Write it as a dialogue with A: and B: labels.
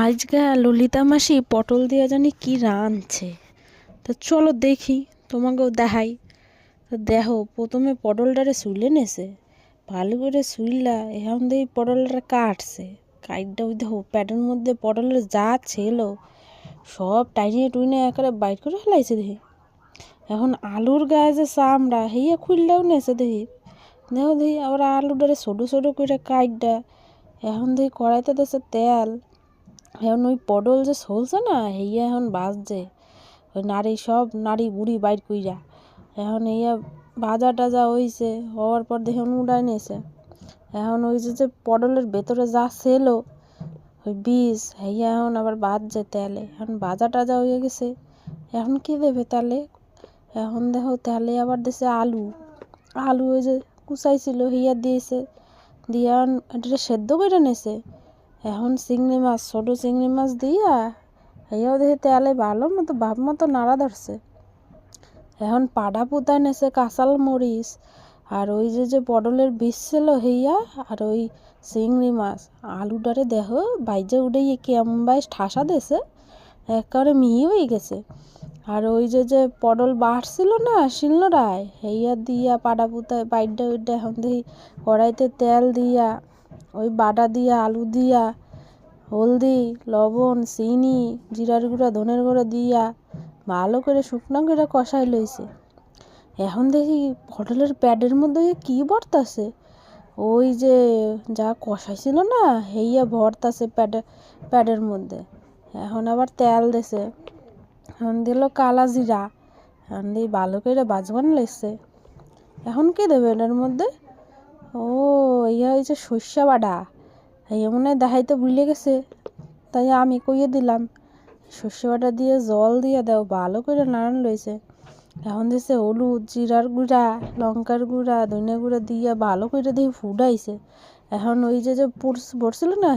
A: আজকে ললিতা মাসি পটল দিয়ে জানি কি রাঁধছে। তো চলো দেখি, তোমাকেও দেখাই। তো দেখো, প্রথমে পটলটারে শুইলে নেছে, ভালো করে শুইলা এখন দেখি পটলটা কাটছে। কাইটটা ওই দেখো প্যাটের মধ্যে পটলের যা ছিল সব টাইনিয়ে টুইনে একেবারে বাইর করে ফেলাইছে দেখি। এখন আলুর গায়ে যে চামড়া হেয়া খুললেও নেছে দেখি। দেখি আবার আলুটারে ছোটো ছোটো করে কাইটটা এখন দেখি কড়াইতে দিয়েছে তেল। এখন ওই পটল যে চলছে না হেয়া এখন বাজছে, ওই সব নাড়ি বুড়ি বাইর কইরা এখন হেয়া ভাজা টাজা হইছে। হওয়ার পর দেখে উড়াই নিয়েছে। এখন ওই যে পটলের ভেতরে যা ছিল ওই বীজ হেয়া এখন আবার বাজছে তেলে। এখন ভাজা টাজা হয়ে গেছে। এখন কি দেবে তেলে? এখন দেখো তেলে আবার দিছে আলু। আলু ওই যে কুচাইছিল হেয়া দিয়েছে, দিয়া এটা সেদ্ধ করে নিয়েছে। এখন চিংড়ি মাছ, ছোটো চিংড়ি মাছ দিয়া হেয়াও দেখি তেলে ভালো মতো ভাব মতো নাড়া ধরছে। এখন পাড়া পুঁতা নেছে কাঁচাল মরিচ, আর ওই যে পটলের বীজ ছিল হেয়া, আর ওই চিংড়ি মাছ আলুটারে দেখো বাইজে উঠে কেমন বাইশ ঠাসা দিয়েছে, একেবারে মিহি হয়ে গেছে। আর ওই যে পটল বাড়ছিল না শিলনোড়ায় হেয়া দিয়া পাড়া পুঁতায় বাইডা উইডা এখন দেখি কড়াইতে তেল দিয়া ওই বাটা দিয়া আলু দিয়া হলদি লবণ চিনি জিরার গুঁড়া ধনের গুঁড়া দিয়া ভালো করে শুকনো করে কষাই লইছে। এখন দেখি পটলের প্যাডের মধ্যে কি ভরতাছে, ওই যে যা কষাইছিল না হেইয়া ভরতাছে প্যাডের মধ্যে। এখন আবার তেল দিছে, এখন দিল কালা জিরা, এখন দিয়ে ভালো করে বাজবান লাগছে। এখন কি দেবে এটার মধ্যে? ও ইয়া হয়েছে সর্ষে বাটা। এই মনে হয় দেখাইতে ভুলে গেছে, তাই আমি কইয়ে দিলাম। সর্ষে বাটা দিয়ে জল দিয়ে দাও, ভালো করে নাড়ান লইছে। এখন দিছে হলুদ জিরার গুঁড়া লঙ্কার গুঁড়া ধনিয়া গুঁড়া দিয়ে ভালো করে দিয়ে ফুটাইছে। এখন ওই যে ভরছিল না